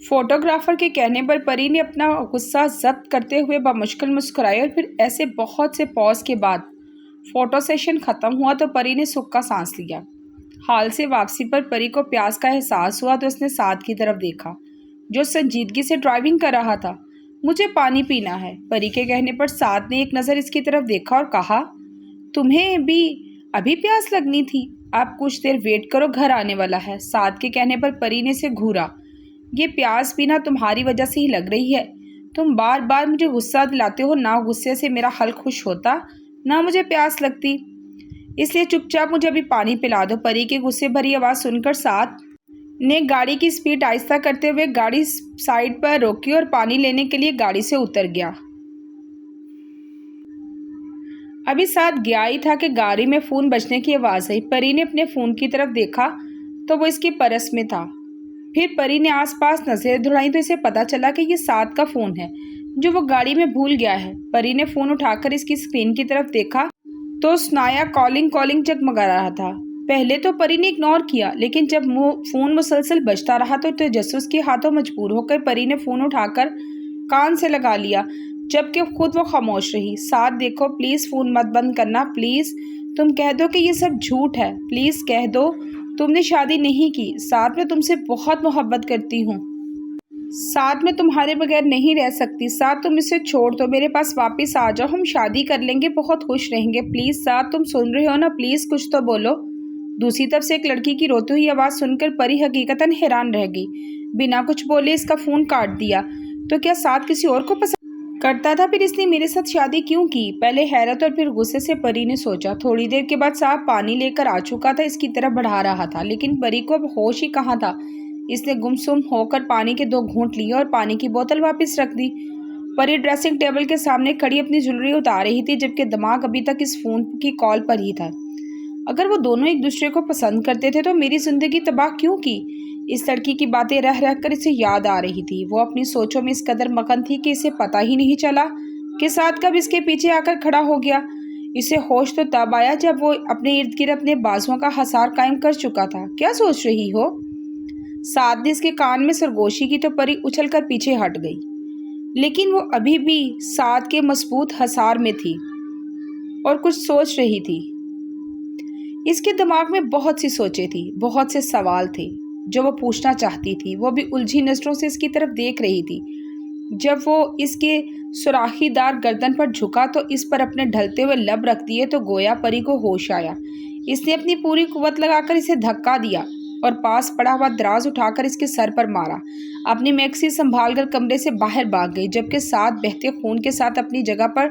Photographer کے کہنے پر پری نے اپنا غصہ ضبط کرتے ہوئے بمشکل مسکرائی اور پھر ایسے بہت سے پاز کے بعد فوٹو سیشن ختم ہوا تو پری نے سکھ کا سانس لیا۔ ہال سے واپسی پر پری کو پیاس کا احساس ہوا تو اس نے سعد کی طرف دیکھا جو سنجیدگی سے ڈرائیونگ کر رہا تھا۔ مجھے پانی پینا ہے، پری کے کہنے پر سعد نے ایک نظر اس کی طرف دیکھا اور کہا، تمہیں بھی ابھی پیاس لگنی تھی؟ آپ کچھ دیر ویٹ کرو، گھر آنے والا ہے۔ سعد کے کہنے پر پری نے اسے گھورا۔ یہ پیاس پینا تمہاری وجہ سے ہی لگ رہی ہے۔ تم بار بار مجھے غصہ دلاتے ہو، نہ غصے سے میرا حل خوش ہوتا نہ مجھے پیاس لگتی، اس لیے چپ چاپ مجھے ابھی پانی پلا دو۔ پری کی غصے بھری آواز سن کر سعد نے گاڑی کی سپیڈ آہستہ کرتے ہوئے گاڑی سائیڈ پر روکی اور پانی لینے کے لیے گاڑی سے اتر گیا۔ ابھی سعد گیا ہی تھا کہ گاڑی میں فون بجنے کی آواز آئی۔ پری نے اپنے فون کی طرف دیکھا تو وہ اس کی پرس میں تھا۔ پھر پری نے آس پاس نظریں دوڑائیں تو اسے پتا چلا کہ یہ سعد کا فون ہے جو وہ گاڑی میں بھول گیا ہے۔ پری نے فون اٹھا کر اس کی اسکرین کی طرف دیکھا تو سنایا کالنگ جگمگا رہا تھا۔ پہلے تو پری نے اگنور کیا، لیکن جب فون مسلسل بجتا رہا تو تجسس کے ہاتھوں مجبور ہو کر پری نے فون اٹھا کر کان سے لگا لیا، جبکہ خود وہ خاموش رہی۔ سعد دیکھو، پلیز فون مت بند کرنا، پلیز تم کہہ دو کہ یہ سب جھوٹ ہے، پلیز کہہ دو تم نے شادی نہیں کی۔ سعد میں تم سے بہت محبت کرتی ہوں، سعد میں تمہارے بغیر نہیں رہ سکتی۔ سعد تم اسے چھوڑ دو، میرے پاس واپس آ جاؤ، ہم شادی کر لیں گے، بہت خوش رہیں گے، پلیز سعد تم سن رہے ہو نا، پلیز کچھ تو بولو۔ دوسری طرف سے ایک لڑکی کی روتی ہوئی آواز سن کر پری حقیقتاً حیران رہ گئی۔ بنا کچھ بولے اس کا فون کاٹ دیا۔ تو کیا سعد کسی اور کو پسند کرتا تھا؟ پھر اس نے میرے ساتھ شادی کیوں کی؟ پہلے حیرت اور پھر غصے سے پری نے سوچا۔ تھوڑی دیر کے بعد سعد پانی لے کر آ چکا تھا، اس کی طرف بڑھا رہا تھا، لیکن پری کو اب ہوش ہی کہاں تھا۔ اس نے گمسم ہو کر پانی کے 2 گھونٹ لیے اور پانی کی بوتل واپس رکھ دی۔ پری ڈریسنگ ٹیبل کے سامنے کھڑی اپنی جویلری اتار رہی تھی، جبکہ دماغ ابھی تک اس فون کی کال پر ہی تھا۔ اگر وہ دونوں ایک دوسرے کو پسند کرتے تھے تو میری زندگی تباہ کیوں کی؟ اس لڑکی کی باتیں رہ کر اسے یاد آ رہی تھی۔ وہ اپنی سوچوں میں اس قدر مگن تھی کہ اسے پتہ ہی نہیں چلا کہ سعد کب اس کے پیچھے آ کر کھڑا ہو گیا۔ اسے ہوش تو تب آیا جب وہ اپنے ارد گرد اپنے بازوؤں کا حصار قائم کر چکا تھا۔ کیا سوچ رہی ہو؟ سعد نے اس کے کان میں سرگوشی کی تو پری اچھل کر پیچھے ہٹ گئی، لیکن وہ ابھی بھی سعد کے مضبوط حصار میں تھی اور کچھ سوچ رہی تھی۔ اس کے دماغ میں بہت سی سوچیں تھیں، بہت سے سوال تھے جو وہ پوچھنا چاہتی تھی۔ وہ بھی الجھی نظروں سے اس کی طرف دیکھ رہی تھی۔ جب وہ اس کے سوراخی دار گردن پر جھکا تو اس پر اپنے ڈھلتے ہوئے لب رکھ دیے تو گویا پری کو ہوش آیا۔ اس نے اپنی پوری قوت لگا کر اسے دھکا دیا اور پاس پڑا ہوا دراز اٹھا کر اس کے سر پر مارا۔ اپنی میکسی سنبھال کر کمرے سے باہر بھاگ گئی، جبکہ سعد بہتے خون کے ساتھ اپنی جگہ پر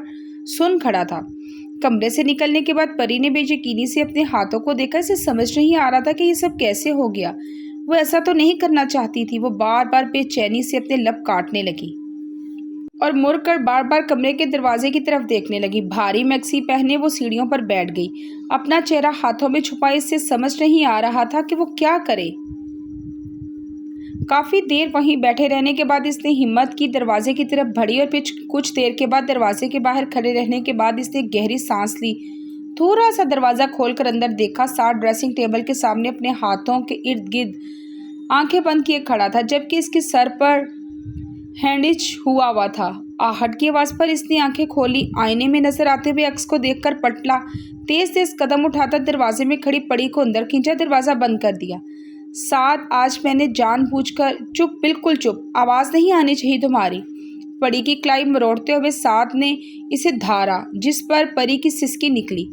سن کھڑا تھا۔ کمرے سے نکلنے کے بعد پری نے بے یقینی سے اپنے ہاتھوں کو دیکھا۔ اسے سمجھ نہیں آ رہا تھا کہ یہ سب کیسے ہو گیا۔ وہ ایسا تو نہیں کرنا چاہتی تھی۔ وہ بار بار بے چینی سے اپنے لب کاٹنے لگی اور مڑ کر بار بار کمرے کے دروازے کی طرف دیکھنے لگی۔ بھاری میکسی پہنے وہ سیڑھیوں پر بیٹھ گئی، اپنا چہرہ ہاتھوں میں چھپائے۔ اس سے سمجھ نہیں آ رہا تھا کہ وہ کیا کرے۔ کافی دیر وہیں بیٹھے رہنے کے بعد اس نے ہمت کی، دروازے کی طرف بڑھی اور پھر کچھ دیر کے بعد دروازے کے باہر کھڑے رہنے کے بعد اس نے گہری سانس لی، تھوڑا سا دروازہ کھول کر اندر دیکھا۔ سعد ڈریسنگ ٹیبل کے سامنے اپنے ہاتھوں کے ارد گرد آنکھیں بند کیے کھڑا تھا، جبکہ اس کے سر پر ہینڈج ہوا تھا۔ آہٹ کی آواز پر اس نے آنکھیں کھولی۔ آئینے میں نظر آتے ہوئے عکس کو دیکھ کر پلٹا، تیز قدم اٹھاتا دروازے میں کھڑی پری کو اندر کھینچا، دروازہ بند کر دیا۔ سعد، آج میں نے جان بوجھ کر چپ، بالکل چپ، آواز نہیں آنی چاہیے تمہاری۔ پری کی کلائی مروڑتے ہوئے سعد نے اسے دھارا، جس پر پری کی سسکی نکلی۔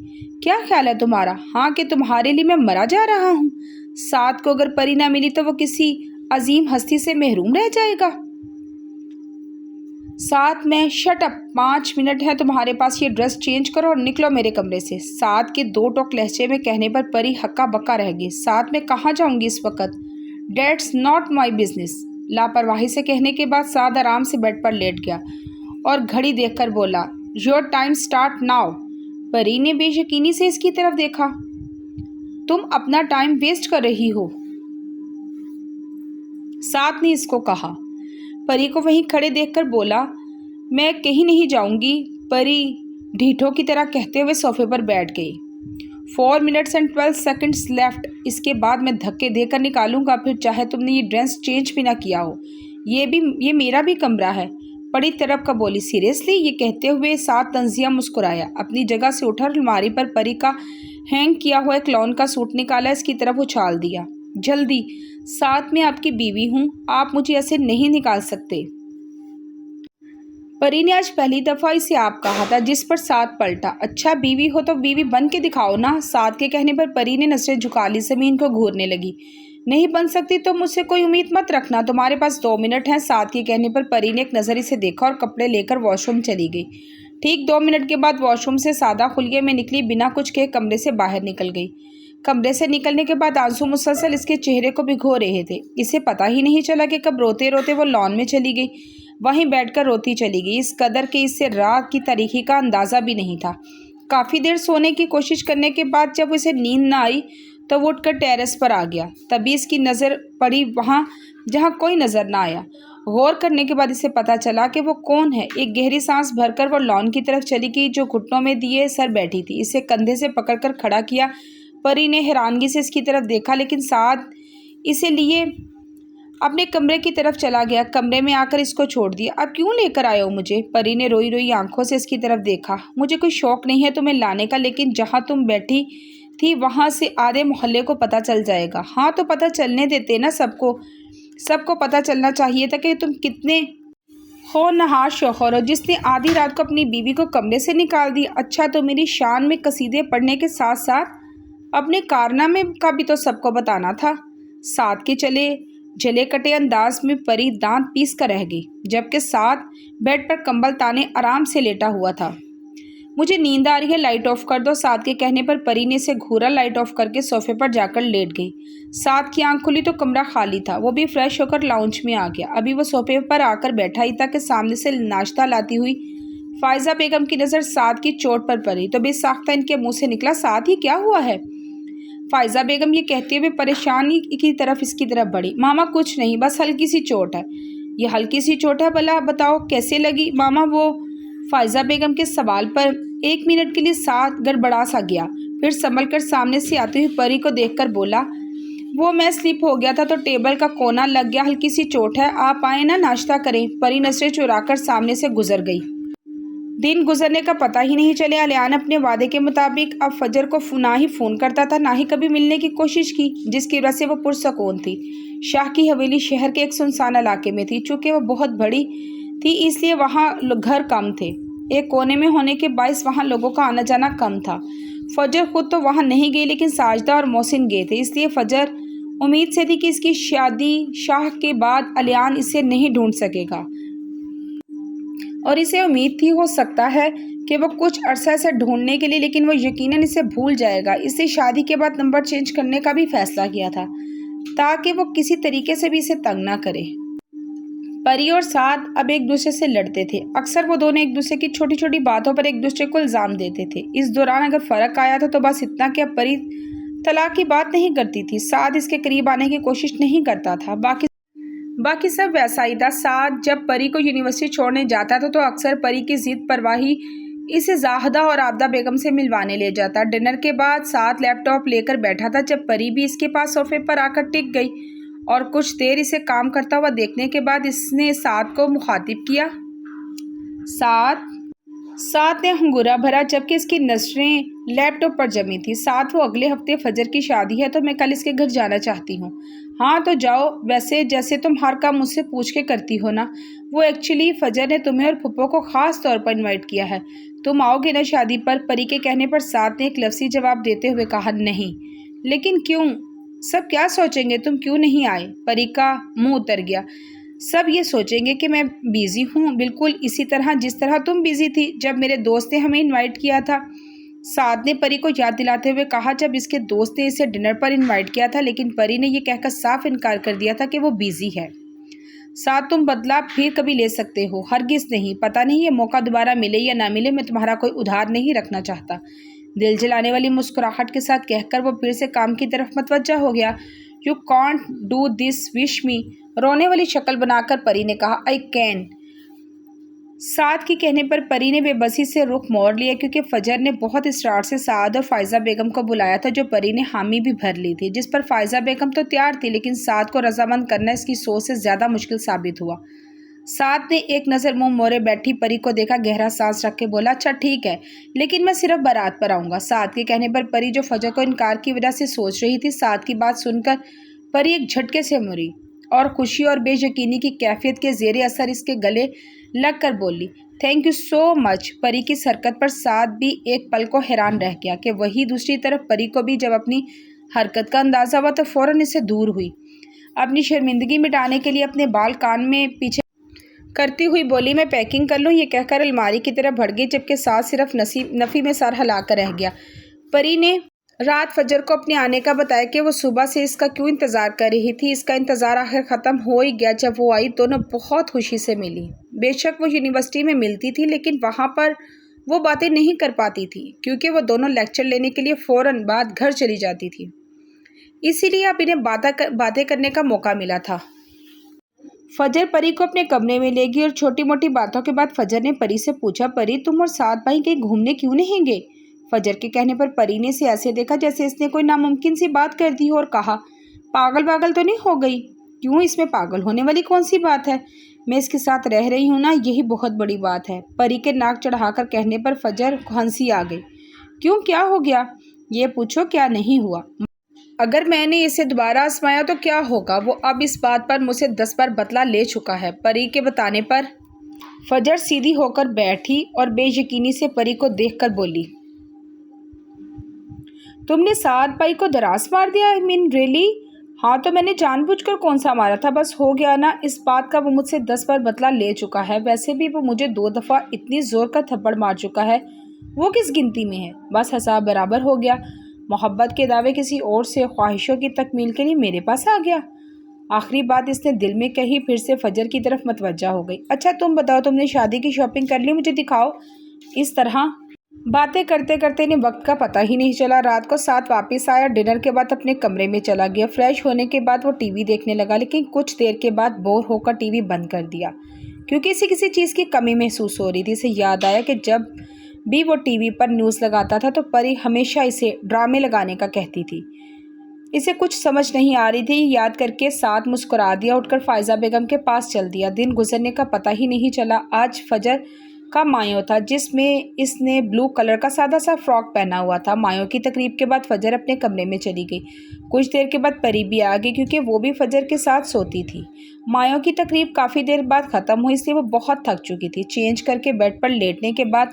کیا خیال ہے تمہارا؟ ہاں کہ تمہارے لیے میں مرا جا رہا ہوں؟ سعد کو اگر پری نہ ملی تو وہ کسی عظیم ہستی سے محروم رہ جائے گا۔ سعد، میں شٹ اپ، 5 منٹ ہے تمہارے پاس، یہ ڈریس چینج کرو اور نکلو میرے کمرے سے۔ سعد کے 2 ٹوک لہجے میں کہنے پر پری ہکا بکا رہ گئی۔ سعد، میں کہاں جاؤں گی اس وقت؟ That's not my business. لاپرواہی سے کہنے کے بعد سعد آرام سے بیڈ پر لیٹ گیا اور گھڑی دیکھ کر بولا، یور ٹائم اسٹارٹ ناؤ۔ پری نے بے یقینی سے اس کی طرف دیکھا۔ تم اپنا ٹائم ویسٹ کر رہی ہو، سعد نے اس کو کہا۔ پری کو وہیں کھڑے دیکھ کر بولا، میں کہیں نہیں جاؤں گی۔ پری ڈھیٹھوں کی طرح کہتے ہوئے صوفے پر بیٹھ گئی۔ 4 منٹس اینڈ 12 سیکنڈس لیفٹ۔ اس کے بعد میں دھکے دے کر نکالوں گا، پھر چاہے تم نے یہ ڈریس چینج بھی نہ کیا ہو۔ یہ میرا بھی کمرہ ہے۔ پری طرف کا بولی، سیریسلی؟ یہ کہتے ہوئے ساتھ تنزیہ مسکرایا، اپنی جگہ سے اٹھا اور الماری پر پری کا ہینگ کیا ہوا ایک لون کا سوٹ نکالا، اس کی طرف اچھال دیا۔ جلدی، ساتھ میں آپ کی بیوی ہوں، آپ مجھے ایسے نہیں نکال سکتے۔ پری نے آج پہلی دفعہ اسے آپ کہا تھا، جس پر ساتھ پلٹا۔ اچھا بیوی ہو تو بیوی بن کے دکھاؤ نا۔ ساتھ کے کہنے پر پری نے نظریں جھکا لی، زمین کو گھورنے لگی۔ نہیں بن سکتی تو مجھ سے کوئی امید مت رکھنا، تمہارے پاس 2 منٹ ہیں۔ ساتھ کے کہنے پر پری نے ایک نظر اسے دیکھا اور کپڑے لے کر واش روم چلی گئی۔ ٹھیک 2 منٹ کے بعد واش روم سے سادہ خلیے میں نکلی، بنا کچھ کہے کمرے سے باہر نکل گئی۔ کمرے سے نکلنے کے بعد آنسو مسلسل اس کے چہرے کو بھگو رہے تھے۔ اسے پتہ ہی نہیں چلا کہ کب روتے روتے وہ لان میں چلی گئی، وہیں بیٹھ کر روتی چلی گئی، اس قدر کہ اس سے رات کی تاریکی کا اندازہ بھی نہیں تھا۔ کافی دیر سونے کی کوشش کرنے کے بعد جب اسے نیند نہ آئی تو وہ اٹھ کر ٹیرس پر آ گیا۔ تبھی اس کی نظر پڑی وہاں جہاں کوئی نظر نہ آیا۔ غور کرنے کے بعد اسے پتہ چلا کہ وہ کون ہے۔ ایک گہری سانس بھر کر وہ لان کی طرف چلی گئی، جو گھٹنوں میں دیے سر بیٹھی تھی۔ اسے کندھے سے پکڑ کر کھڑا کیا۔ پری نے حیرانگی سے اس کی طرف دیکھا، لیکن ساتھ اسے لیے اپنے کمرے کی طرف چلا گیا۔ کمرے میں آ کر اس کو چھوڑ دیا۔ اب کیوں لے کر آئے ہو مجھے؟ پری نے روئی روئی آنکھوں سے اس کی طرف دیکھا۔ مجھے کوئی شوق نہیں ہے تمہیں لانے کا، لیکن جہاں تم بیٹھی تھی وہاں سے آدھے محلے کو پتہ چل جائے گا۔ ہاں تو پتہ چلنے دیتے نا، سب کو پتہ چلنا چاہیے تھا کہ تم کتنے ہونہار شوہر ہو، جس نے آدھی رات کو اپنی بیوی کو کمرے سے نکال دیا۔ اچھا تو میری شان میں قصیدے پڑھنے کے ساتھ ساتھ اپنے کارنامے کا بھی تو سب کو بتانا تھا۔ ساتھ کے جلے کٹے انداز میں پری دانت پیس کر رہ گئی، جبکہ ساتھ بیڈ پر کمبل تانے آرام سے لیٹا ہوا تھا۔ مجھے نیند آ رہی ہے، لائٹ آف کر دو۔ ساتھ کے کہنے پر پری نے اسے گھورا، لائٹ آف کر کے صوفے پر جا کر لیٹ گئی۔ ساتھ کی آنکھ کھلی تو کمرہ خالی تھا۔ وہ بھی فریش ہو کر لاؤنج میں آ گیا۔ ابھی وہ صوفے پر آ کر بیٹھا ہی تھا کہ سامنے سے ناشتہ لاتی ہوئی فائزہ بیگم کی نظر ساتھ کی چوٹ پر پڑی تو بے ساختہ ان کے منہ سے نکلا، ساتھ ہی کیا ہوا ہے؟ فائزہ بیگم یہ کہتے ہوئے پریشانی کی طرف اس کی طرف بڑھی۔ ماما کچھ نہیں، بس ہلکی سی چوٹ ہے۔ یہ ہلکی سی چوٹ ہے؟ بھلا بتاؤ کیسے لگی؟ ماما وہ فائزہ بیگم کے سوال پر 1 منٹ کے لیے ساتھ گڑبڑا سا گیا، پھر سنبھل کر سامنے سے آتے ہوئے پری کو دیکھ کر بولا، وہ میں سلپ ہو گیا تھا تو ٹیبل کا کونا لگ گیا، ہلکی سی چوٹ ہے، آپ آئیں نا ناشتہ کریں۔ پری نظریں چرا کر سامنے سے گزر گئی۔ دن گزرنے کا پتہ ہی نہیں چلے۔ الیان اپنے وعدے کے مطابق اب فجر کو نہ ہی فون کرتا تھا، نہ ہی کبھی ملنے کی کوشش کی، جس کی وجہ سے وہ پرسکون تھی۔ شاہ کی حویلی شہر کے ایک سنسان علاقے میں تھی۔ چونکہ وہ بہت بڑی تھی اس لیے وہاں گھر کم تھے۔ ایک کونے میں ہونے کے باعث وہاں لوگوں کا آنا جانا کم تھا۔ فجر خود تو وہاں نہیں گئی، لیکن ساجدہ اور محسن گئے تھے، اس لیے فجر امید سے تھی کہ اس کی شادی شاہ کے بعد الیان اسے نہیں ڈھونڈ سکے گا، اور اسے امید تھی ہو سکتا ہے کہ وہ کچھ عرصہ سے ڈھونڈنے کے لیے، لیکن وہ یقیناً اسے بھول جائے گا۔ اس سے شادی کے بعد نمبر چینج کرنے کا بھی فیصلہ کیا تھا، تاکہ وہ کسی طریقے سے بھی اسے تنگ نہ کرے۔ پری اور سعد اب ایک دوسرے سے لڑتے تھے۔ اکثر وہ دونوں ایک دوسرے کی چھوٹی چھوٹی باتوں پر ایک دوسرے کو الزام دیتے تھے۔ اس دوران اگر فرق آیا تھا تو بس اتنا کہ اب پری طلاق کی بات نہیں کرتی تھی، سعد اس کے قریب آنے کی کوشش نہیں کرتا تھا۔ باقی سب ویسا ہی تھا۔ سعد جب پری کو یونیورسٹی چھوڑنے جاتا تھا تو اکثر پری کی ضد پر ہی اسے زاہدہ اور عابدہ بیگم سے ملوانے لے جاتا۔ ڈنر کے بعد سعد لیپ ٹاپ لے کر بیٹھا تھا جب پری بھی اس کے پاس صوفے پر آ کر ٹک گئی، اور کچھ دیر اسے کام کرتا ہوا دیکھنے کے بعد اس نے سعد کو مخاطب کیا۔ سعد نے ہنگورا بھرا، جبکہ اس کی نظریں لیپ ٹاپ پر جمی تھی۔ سعد وہ اگلے ہفتے فجر کی شادی ہے تو میں کل اس کے گھر جانا چاہتی ہوں۔ ہاں تو جاؤ، ویسے جیسے تم ہر کام مجھ سے پوچھ کے کرتی ہو نا۔ وہ ایکچولی فجر نے تمہیں اور پھپھو کو خاص طور پر انوائٹ کیا ہے، تم آؤ گے نا شادی پر؟ پری کے کہنے پر سعد نے ایک لفظی جواب دیتے ہوئے کہا، نہیں۔ لیکن کیوں؟ سب کیا سوچیں گے تم کیوں نہیں آئے؟ پری کا منہ اتر گیا۔ سب یہ سوچیں گے کہ میں بیزی ہوں، بالکل اسی طرح جس طرح تم بیزی تھی جب میرے دوست نے ہمیں انوائٹ کیا تھا۔ سعد نے پری کو یاد دلاتے ہوئے کہا، جب اس کے دوست نے اسے ڈنر پر انوائٹ کیا تھا، لیکن پری نے یہ کہہ کر صاف انکار کر دیا تھا کہ وہ بیزی ہے۔ سعد تم بدلہ پھر کبھی لے سکتے ہو۔ ہرگز نہیں، پتہ نہیں یہ موقع دوبارہ ملے یا نہ ملے، میں تمہارا کوئی ادھار نہیں رکھنا چاہتا۔ دل جلانے والی مسکراہٹ کے ساتھ کہہ کر وہ پھر سے کام کی طرف متوجہ ہو گیا۔ یو کانٹ ڈو دس وش می، رونے والی شکل بنا کر پری نے کہا، آئی کین۔ سعد کے کہنے پر پری نے بے بسی سے رخ موڑ لیا کیونکہ فجر نے بہت اصرار سے سعد اور فائزہ بیگم کو بلایا تھا، جو پری نے حامی بھی بھر لی تھی، جس پر فائزہ بیگم تو تیار تھی، لیکن سعد کو رضامند کرنا اس کی سوچ سے زیادہ مشکل ثابت ہوا۔ سعد نے ایک نظر منہ موڑے بیٹھی پری کو دیکھا، گہرا سانس رکھ کے بولا، اچھا ٹھیک ہے، لیکن میں صرف بارات پر آؤں گا۔ سعد کے کہنے پر پری، جو فجر کو انکار کی وجہ سے سوچ رہی تھی، سعد کی بات سن کر پری ایک جھٹکے سے مری اور خوشی اور بے یقینی کی کیفیت کے زیر اثر اس کے گلے لگ کر بولی، تھینک یو سو مچ۔ پری کی حرکت پر سعد بھی ایک پل کو حیران رہ گیا کہ وہی دوسری طرف پری کو بھی جب اپنی حرکت کا اندازہ ہوا تو فوراً اس سے دور ہوئی۔ اپنی شرمندگی مٹانے کے لیے اپنے بال کان میں پیچھے کرتی ہوئی بولی، میں پیکنگ کر لوں؟ یہ کہہ کر الماری کی طرف بڑھ گئی، جبکہ سعد صرف نفی میں سر ہلا کر رہ گیا۔ پری نے رات فجر کو اپنے آنے کا بتایا کہ وہ صبح سے اس کا کیوں انتظار کر رہی تھی۔ اس کا انتظار آخر ختم ہو ہی گیا۔ جب وہ آئی دونوں بہت خوشی سے ملی۔ بے شک وہ یونیورسٹی میں ملتی تھی، لیکن وہاں پر وہ باتیں نہیں کر پاتی تھی کیونکہ وہ دونوں لیکچر لینے کے لیے فوراً بعد گھر چلی جاتی تھی، اسی لیے اب انہیں باتیں کرنے کا موقع ملا تھا۔ فجر پری کو اپنے کمرے میں لے گئی اور چھوٹی موٹی باتوں کے بعد فجر نے پری سے پوچھا، پری تم اور سعد بھائی کہیں گھومنے کیوں نہیں گئے؟ فجر کے کہنے پر پری نے اسے ایسے دیکھا جیسے اس نے کوئی ناممکن سی بات کر دی ہو اور کہا، پاگل تو نہیں ہو گئی؟ کیوں، اس میں پاگل ہونے والی کون سی بات ہے؟ میں اس کے ساتھ رہ رہی ہوں نا، یہی بہت بڑی بات ہے۔ پری کے ناک چڑھا کر کہنے پر فجر کو ہنسی آ گئی۔ کیوں، کیا ہو گیا؟ یہ پوچھو کیا نہیں ہوا۔ اگر میں نے اسے دوبارہ آزمایا تو کیا ہوگا؟ وہ اب اس بات پر مجھ سے 10 بار بدلہ لے چکا ہے۔ پری کے بتانے پر فجر سیدھی ہو کر بیٹھی اور بے یقینی سے پری کو دیکھ کر بولی، تم نے سعد بھائی کو دراز مار دیا؟ I mean really؟ ہاں تو میں نے جان بوجھ کر کون سا مارا تھا، بس ہو گیا نا۔ اس بات کا وہ مجھ سے 10 بار بدلہ لے چکا ہے۔ ویسے بھی وہ مجھے 2 دفعہ اتنی زور کا تھپڑ مار چکا ہے، وہ کس گنتی میں ہے؟ بس حساب برابر ہو گیا۔ محبت کے دعوے کسی اور سے خواہشوں کی تکمیل کے لیے میرے پاس آ گیا۔ آخری بات اس نے دل میں کہی، پھر سے فجر کی طرف متوجہ ہو گئی۔ اچھا تم بتاؤ، تم نے شادی کی شاپنگ کر لی؟ مجھے دکھاؤ۔ اس طرح باتیں کرتے کرتے انہیں وقت کا پتہ ہی نہیں چلا۔ رات کو ساتھ واپس آیا، ڈنر کے بعد اپنے کمرے میں چلا گیا۔ فریش ہونے کے بعد وہ ٹی وی دیکھنے لگا، لیکن کچھ دیر کے بعد بور ہو کر ٹی وی بند کر دیا کیونکہ اسے کسی چیز کی کمی محسوس ہو رہی تھی۔ اسے یاد آیا کہ جب بھی وہ ٹی وی پر نیوز لگاتا تھا تو پری ہمیشہ اسے ڈرامے لگانے کا کہتی تھی۔ اسے کچھ سمجھ نہیں آ رہی تھی۔ یاد کر کے ساتھ مسکرا دیا، اٹھ کر فائزہ بیگم کے پاس چل دیا۔ دن گزرنے کا پتہ ہی نہیں چلا۔ آج فجر کا مایوں تھا، جس میں اس نے بلو کلر کا سادہ سا فراک پہنا ہوا تھا۔ مایوں کی تقریب کے بعد فجر اپنے کمرے میں چلی گئی۔ کچھ دیر کے بعد پری بھی آ گئی کیونکہ وہ بھی فجر کے ساتھ سوتی تھی۔ مایوں کی تقریب کافی دیر بعد ختم ہوئی، اس لیے وہ بہت تھک چکی تھی۔ چینج کر کے بیڈ پر لیٹنے کے بعد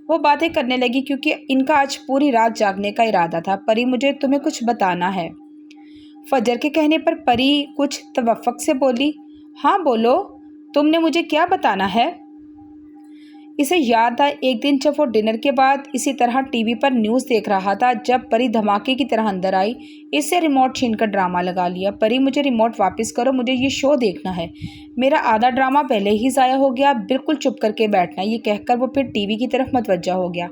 وہ باتیں کرنے لگی کیونکہ ان کا آج پوری رات جاگنے کا ارادہ تھا۔ پری مجھے تمہیں کچھ بتانا ہے۔ فجر کے کہنے پر پری کچھ توفق سے بولی، ہاں بولو، تم نے مجھے کیا بتانا ہے؟ اسے یاد تھا ایک دن جب وہ ڈنر کے بعد اسی طرح ٹی وی پر نیوز دیکھ رہا تھا، جب پری دھماکے کی طرح اندر آئی، اس سے ریموٹ چھین کر ڈرامہ لگا لیا۔ پری مجھے ریموٹ واپس کرو، مجھے یہ شو دیکھنا ہے۔ میرا آدھا ڈرامہ پہلے ہی ضائع ہو گیا، بالکل چپ کر کے بیٹھنا۔ یہ کہہ کر وہ پھر ٹی وی کی طرف متوجہ ہو گیا۔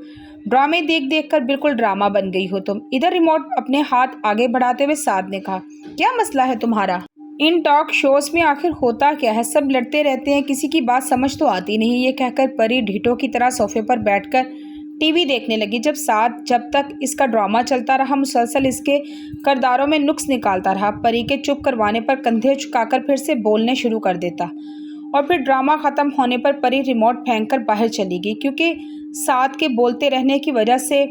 ڈرامے دیکھ دیکھ کر بالکل ڈرامہ بن گئی ہو تم۔ ادھر ریموٹ اپنے ہاتھ آگے بڑھاتے ہوئے سعد نے کہا، کیا مسئلہ ہے تمہارا؟ ان ٹاک شوز میں آخر ہوتا کیا ہے؟ سب لڑتے رہتے ہیں، کسی کی بات سمجھ تو آتی نہیں۔ یہ کہہ کر پری ڈھیٹوں کی طرح صوفے پر بیٹھ کر ٹی وی دیکھنے لگی۔ جب تک اس کا ڈرامہ چلتا رہا، مسلسل اس کے کرداروں میں نقص نکالتا رہا۔ پری کے چپ کروانے پر کندھے جھکا کر پھر سے بولنے شروع کر دیتا، اور پھر ڈرامہ ختم ہونے پر پری ریموٹ پھینک کر باہر چلی گئی کیونکہ سعد کے بولتے رہنے کی وجہ سے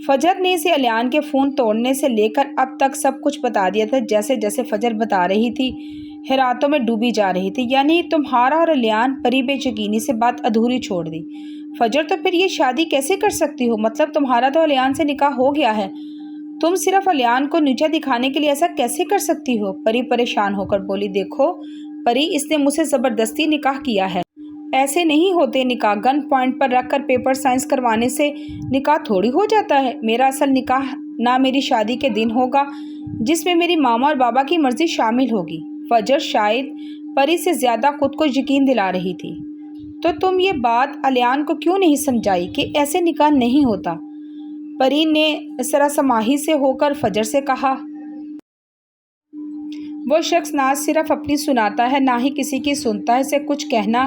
فجر نے اسے الیان کے فون توڑنے سے لے کر اب تک سب کچھ بتا دیا تھا۔ جیسے جیسے فجر بتا رہی تھی، حیراتوں میں ڈوبی جا رہی تھی۔ یعنی تمہارا اور الیان؟ پری بے یقینی سے بات ادھوری چھوڑ دی۔ فجر تو پھر یہ شادی کیسے کر سکتی ہو؟ مطلب تمہارا تو الیان سے نکاح ہو گیا ہے، تم صرف الیان کو نیچا دکھانے کے لیے ایسا کیسے کر سکتی ہو؟ پری پریشان ہو کر بولی، دیکھو پری، اس نے مجھ سے زبردستی نکاح کیا ہے، ایسے نہیں ہوتے نکاح۔ گن پوائنٹ پر رکھ کر پیپر سائنس کروانے سے نکاح تھوڑی ہو جاتا ہے۔ میرا اصل نکاح نہ میری شادی کے دن ہوگا، جس میں میری ماما اور بابا کی مرضی شامل ہوگی۔ فجر شاید پری سے زیادہ خود کو یقین دلا رہی تھی۔ تو تم یہ بات الیان کو کیوں نہیں سمجھائی کہ ایسے نکاح نہیں ہوتا؟ پری نے سراسماہی سے ہو کر فجر سے کہا، وہ شخص نہ صرف اپنی سناتا ہے، نہ ہی کسی کی سنتا ہے۔ اسے کچھ کہنا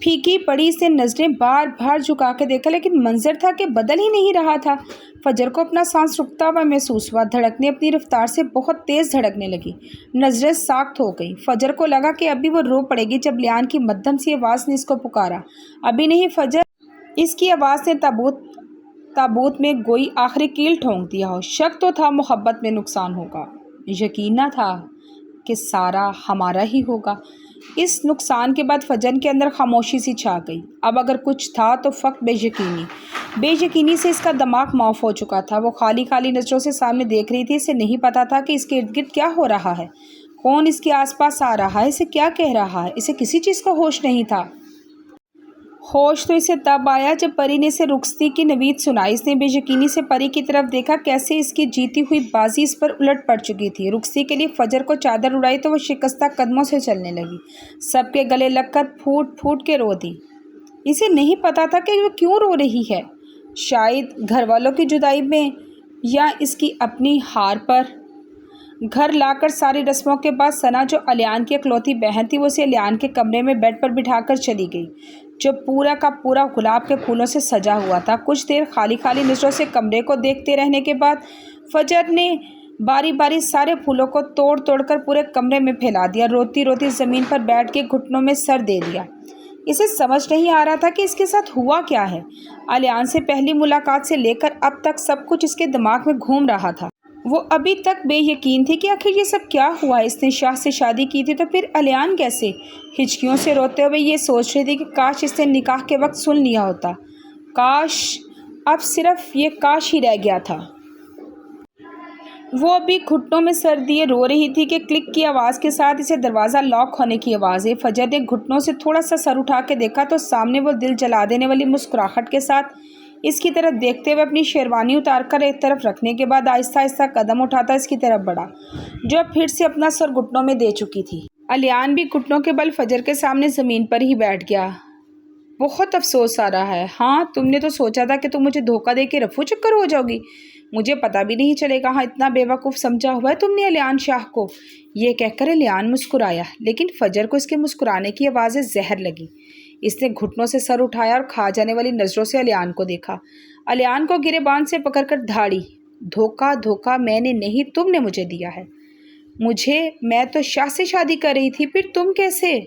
پھیکی پڑی سے نظریں بار بار جھکا کے دیکھا، لیکن منظر تھا کہ بدل ہی نہیں رہا تھا۔ فجر کو اپنا سانس رکتا ہوا محسوس ہوا، دھڑکنیں اپنی رفتار سے بہت تیز دھڑکنے لگی، نظریں ساخت ہو گئیں۔ فجر کو لگا کہ ابھی وہ رو پڑے گی جب لیان کی مدھم سی آواز نے اس کو پکارا۔ ابھی نہیں فجر! اس کی آواز نے تابوت میں گوئی آخری کیل ٹھونک دیا ہو۔ شک تو تھا محبت میں نقصان ہوگا، یقین نہ تھا کہ سارا ہمارا ہی ہوگا۔ اس نقصان کے بعد فجر کے اندر خاموشی سی چھا گئی۔ اب اگر کچھ تھا تو فقط بے یقینی سے اس کا دماغ معاف ہو چکا تھا۔ وہ خالی نظروں سے سامنے دیکھ رہی تھی۔ اسے نہیں پتا تھا کہ اس کے ارد گرد کیا ہو رہا ہے، کون اس کے آس پاس آ رہا ہے، اسے کیا کہہ رہا ہے۔ اسے کسی چیز کا ہوش نہیں تھا۔ ہوش تو اسے تب آیا جب پری نے اسے رخصتی کی نوید سنائی۔ اس نے بے یقینی سے پری کی طرف دیکھا، کیسے اس کی جیتی ہوئی بازی اس پر الٹ پڑ چکی تھی۔ رخصتی کے لیے فجر کو چادر اڑائی تو وہ شکستہ قدموں سے چلنے لگی، سب کے گلے لگ کر پھوٹ پھوٹ کے رو دی۔ اسے نہیں پتا تھا کہ وہ کیوں رو رہی ہے، شاید گھر والوں کی جدائی میں یا اس کی اپنی ہار پر۔ گھر لا کر ساری رسموں کے بعد ثنا، جو الیان کی اکلوتی بہن تھی، وہ اسے الیان کے کمرے میں بیڈ پر بٹھا کر چلی گئی، جو پورا کا پورا گلاب کے پھولوں سے سجا ہوا تھا۔ کچھ دیر خالی نظروں سے کمرے کو دیکھتے رہنے کے بعد فجر نے باری باری سارے پھولوں کو توڑ کر پورے کمرے میں پھیلا دیا۔ روتی روتی زمین پر بیٹھ کے گھٹنوں میں سر دے دیا۔ اسے سمجھ نہیں آ رہا تھا کہ اس کے ساتھ ہوا کیا ہے۔ الیان سے پہلی ملاقات سے لے کر اب تک سب کچھ اس کے دماغ میں گھوم رہا تھا۔ وہ ابھی تک بے یقین تھی کہ آخر یہ سب کیا ہوا ہے۔ اس نے شاہ سے شادی کی تھی تو پھر الیان کیسے؟ ہچکیوں سے روتے ہوئے یہ سوچ رہی تھی کہ کاش اس نے نکاح کے وقت سن لیا ہوتا، کاش اب صرف یہ کاش ہی رہ گیا تھا۔ وہ ابھی گھٹنوں میں سر دیے رو رہی تھی کہ کلک کی آواز کے ساتھ اسے دروازہ لاک ہونے کی آواز ہے۔ فجر نے گھٹنوں سے تھوڑا سا سر اٹھا کے دیکھا تو سامنے وہ دل جلا دینے والی مسکراہٹ کے ساتھ اس کی طرف دیکھتے ہوئے اپنی شیروانی اتار کر ایک طرف رکھنے کے بعد آہستہ آہستہ قدم اٹھاتا اس کی طرف بڑھا، جو اب پھر سے اپنا سر گھٹنوں میں دے چکی تھی۔ الیان بھی گھٹنوں کے بل فجر کے سامنے زمین پر ہی بیٹھ گیا۔ بہت افسوس آ رہا ہے۔ ہاں، تم نے تو سوچا تھا کہ تم مجھے دھوکہ دے کے رفو چکر ہو جاؤ گی، مجھے پتہ بھی نہیں چلے گا۔ ہاں، اتنا بے وقوف سمجھا ہوا ہے تم نے الیان شاہ کو۔ یہ کہہ کر الیان مسکرایا، لیکن فجر کو اس کے مسکرانے کی آوازیں زہر لگی۔ اس نے گھٹنوں سے سر اٹھایا اور کھا جانے والی نظروں سے الیان کو دیکھا۔ الیان کو گریبان سے پکڑ کر دھاڑی۔ دھوکہ میں نے نہیں، تم نے مجھے دیا ہے۔ میں تو شاہ سے شادی کر رہی تھی، پھر تم کیسے؟